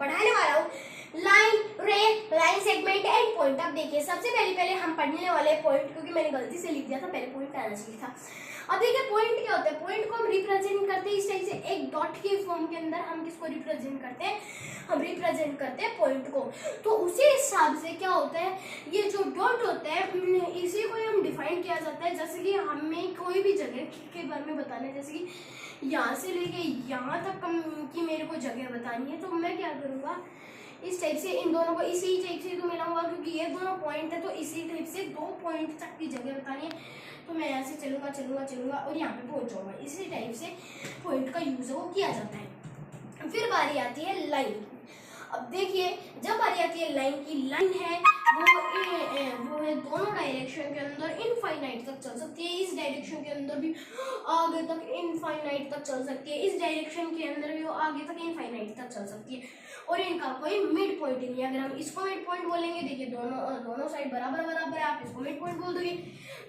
पढ़ाने वाला हूँ लाइन, रे, लाइन सेगमेंट एंड पॉइंट। अब देखिए सबसे पहले हम पढ़ने वाले पॉइंट, क्योंकि मैंने गलती से लिख दिया था, पहले पॉइंट आना चाहिए था। अब देखिए पॉइंट क्या होता है, पॉइंट को हम रिप्रेजेंट करते हैं इस टाइप से, एक डॉट के फॉर्म के अंदर हम किसको रिप्रेजेंट करते हैं, हम रिप्रेजेंट करते हैं पॉइंट को। तो उसी हिसाब से क्या होता है, ये जो डॉट होता है इसी को हम डिफाइन किया जाता है। जैसे कि हमें कोई भी जगह के बारे में बताना है, जैसे कि यहाँ से लेके यहाँ तक की मेरे को जगह बतानी है, तो मैं क्या करूँगा, इस टाइप से इन दोनों को इसी टाइप से तो मिलाऊंगा, क्योंकि ये दोनों पॉइंट है तो इसी टाइप से 2 पॉइंट तक की जगह बतानी है। तो मैं यहाँ से चलूंगा और यहाँ पे पहुंच जाऊंगा। इसी टाइप से पॉइंट का यूज वो किया जाता है। फिर बारी आती है लाइन। अब देखिए जब बारी आती है लाइन की, लाइन है वो है दोनों डायरेक्शन के अंदर इनफाइनाइट तक चल सकती है, इस डायरेक्शन के अंदर भी आगे तक इनफाइनाइट तक चल सकती है, इस डायरेक्शन के अंदर भी वो आगे तक इनफाइनाइट तक चल सकती है, और इनका कोई मिड पॉइंट नहीं है। अगर हम इसको मिड पॉइंट बोलेंगे, देखिए दोनों साइड बराबर बराबर है, आप इसको मिड पॉइंट बोल दोगे,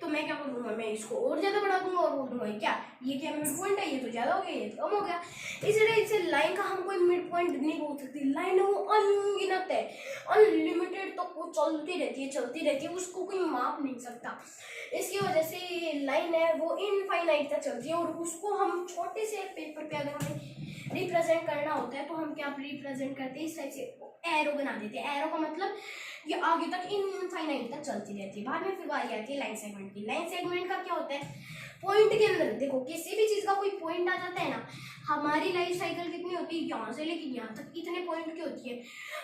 तो मैं क्या करूँगा, मैं इसको और ज्यादा बढ़ा दूंगा और बोल दूंगा क्या ये क्या मिड पॉइंट है, ये तो ज्यादा हो गया, ये तो कम हो गया। इसी टाइप से लाइन का हम कोई मिड पॉइंट नहीं बोल सकते। लाइन वो अनगिनत है, अनलिमिटेड तक वो चलती रहती है, उसको कोई माप नहीं सकता। इसकी वजह से लाइन है वो इनफाइनाइट तक चलती है, और उसको हम छोटे से पेपर पे अगर हमें रिप्रेजेंट करना होता है तो हम क्या रिप्रेजेंट करते हैं, इस टाइप से एरो बना देते हैं। एरो का मतलब ये आगे तक इनफाइनाइट तक चलती रहती है। बाद में फिर बारी आती है लाइन सेगमेंट की। लाइन सेगमेंट का क्या होता है, पॉइंट के अंदर देखो किसी भी चीज का कोई पॉइंट आ जाता है ना, हमारी लाइफ साइकिल कितनी होती है, यहाँ से लेके यहाँ तक इतने पॉइंट की होती है।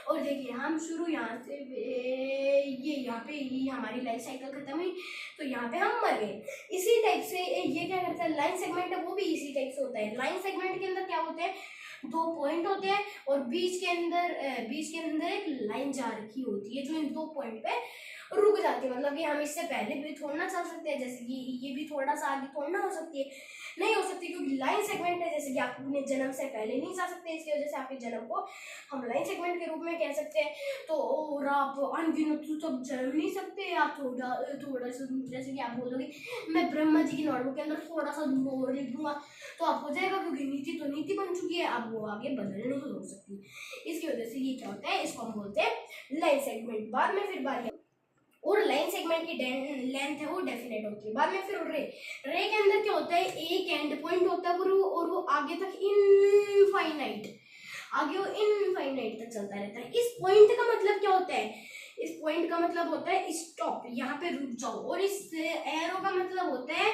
और देखिए हम शुरू यहाँ से ये यहाँ पे ये हमारी लाइफ साइकिल खत्म हुई, तो यहाँ पे हम मर गए। इसी टाइप से ये क्या करता है, लाइन सेगमेंट है वो भी इसी टाइप से होता है। लाइन सेगमेंट के अंदर क्या होते हैं, 2 पॉइंट होते हैं और बीच के अंदर एक लाइन जा रखी होती है जो इन 2 पॉइंट पे रुक जाती है। मतलब कि हम इससे पहले भी थोड़ा चल सकते हैं, जैसे कि ये भी थोड़ा सा आगे थोड़ा हो सकती है, नहीं हो सकती, क्योंकि लाइन सेगमेंट है। जैसे कि आप अपने जन्म से पहले नहीं जा सकते, इसकी वजह से आपके जन्म को हम लाइन सेगमेंट के रूप में कह सकते हैं। तो और आप अनगिनत तक जन्म नहीं सकते, आप थोड़ा सा जैसे कि आप बोलोगे मैं ब्रह्मा जी की नोटबुक के अंदर थोड़ा सा और लिख दूंगा तो आप हो जाएगा, क्योंकि नीति तो नीति बन चुकी है, अब वो आगे बदल नहीं हो सकती। इसकी वजह से ये क्या होता है, इसको हम बोलते हैं लाइन सेगमेंट। बाद में फिर बारी और लाइन सेगमेंट की लेंथ है वो डेफिनेट होती है। बाद में फिर रे के अंदर क्या होता है, एक एंड पॉइंट होता है और वो आगे तक इनफाइनाइट तक चलता रहता है। इस पॉइंट का मतलब क्या होता है, इस पॉइंट का मतलब होता है स्टॉप, यहाँ पे रुक जाओ। और इस एरो का मतलब होता है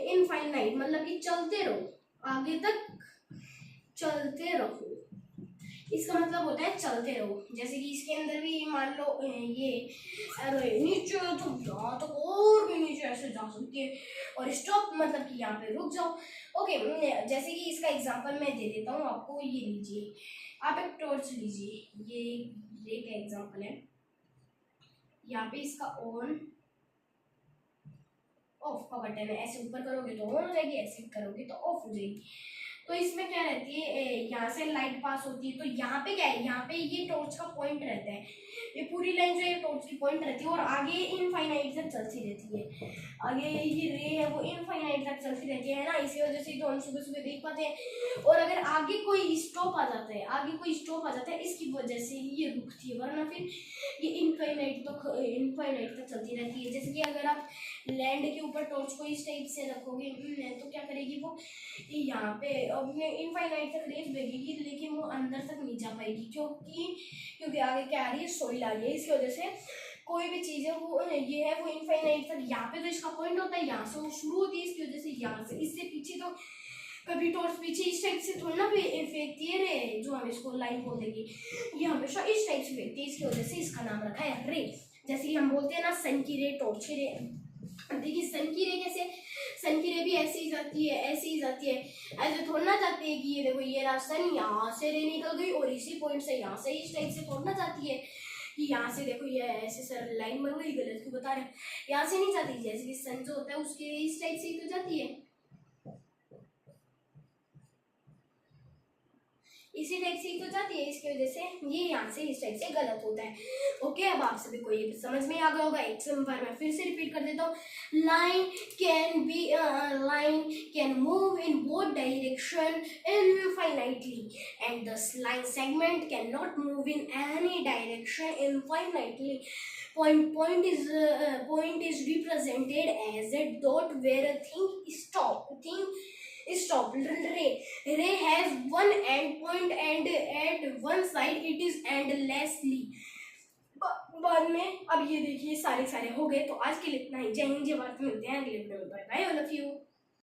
इनफाइनाइट, मतलब कि चलते रहो, आगे तक चलते रहो, इसका मतलब होता है चलते रहो। जैसे कि इसके अंदर भी मान लो ये नीचे तो यहाँ तक और भी नीचे ऐसे जा सकती है, और स्टॉप मतलब कि यहाँ पे रुक जाओ। ओके, जैसे कि इसका एग्जांपल मैं दे देता हूँ आपको। ये लीजिए, आप एक टॉर्च लीजिए, ये का एग्जांपल है। यहाँ पे इसका ऑन ऑफ का बटन है, ऐसे ऊपर करोगे तो ऑन हो जाएगी, ऐसे करोगे तो ऑफ हो जाएगी। तो इसमें क्या रहती है, यहाँ से लाइट पास होती है, तो यहाँ पे क्या है, यहाँ पे ये टॉर्च का पॉइंट रहता है, ये पूरी लाइन जो है टॉर्च की पॉइंट रहती है, और आगे इनफाइनाइट तक चलती रहती है। आगे ये रे है वो इनफाइनाइट तक चलती रहती है ना, इसी वजह से तो हम सुबह सुबह देख पाते हैं। और अगर आगे कोई स्टॉप आ जाता है, इसकी वजह से ये रुकती है, वरना फिर ये इनफाइनाइट तक चलती रहती है। जैसे कि अगर आप लैंड के ऊपर टॉर्च को इस टाइप से रखोगे तो क्या करेगी वो, यहाँ पे अपने इनफाइनाइट तक रेस भेजेगी, लेकिन वो अंदर तक नहीं जा पाएगी, क्योंकि आगे क्या आ रही है, सोइल आ रही है। इसकी वजह से कोई भी चीज़ है वो ये है वो इनफाइनाइट तक, यहाँ पे तो इसका पॉइंट होता है, यहाँ से वो शुरू होती है, इसकी वजह से यहाँ से इससे पीछे तो कभी टॉर्च पीछे इस टाइप से थोड़ा ना फेंकती है रे, जो हम इसको लाइन बोल देंगे, ये हमेशा इस टाइप से फेंकती है, इसकी वजह से इसका नाम रखा है रे। जैसे कि हम बोलते हैं ना सन की रे, टॉर्च की रे। देखिए सन की रे कैसे, सन की रे भी ऐसे ही जाती है, ऐसे थोड़ा ना जाती है कि ये देखो ये रास्ता नहीं, यहाँ से रे निकल गई और इसी पॉइंट से यहाँ से इस टाइप से थोड़ा ना जाती है कि यहाँ से देखो ये ऐसे सर लाइन बन गई, गलत क्यों बता रहे हैं, यहाँ से नहीं जाती। जैसे कि सन जो होता है उसके इस टाइप से ही तो जाती है, इसी टाइप से ही तो जाती है, इसकी वजह से ये यहाँ से इस टाइप से गलत होता है। ओके, अब आप सभी को ये समझ में आ गया होगा। एक बार मैं फिर से रिपीट कर देता हूँ। Line can move in both direction infinitely and the line segment can not move in any direction infinitely. Point is represented as a dot where a thing is stopped. Ray has one end point and at one side it is endlessly. बाद में अब ये देखिए सारे हो गए। तो आज के लिए इतना ही। जय हिंद, जय भारत। मिलते हैं अगले वीडियो में। Bye bye, all of you.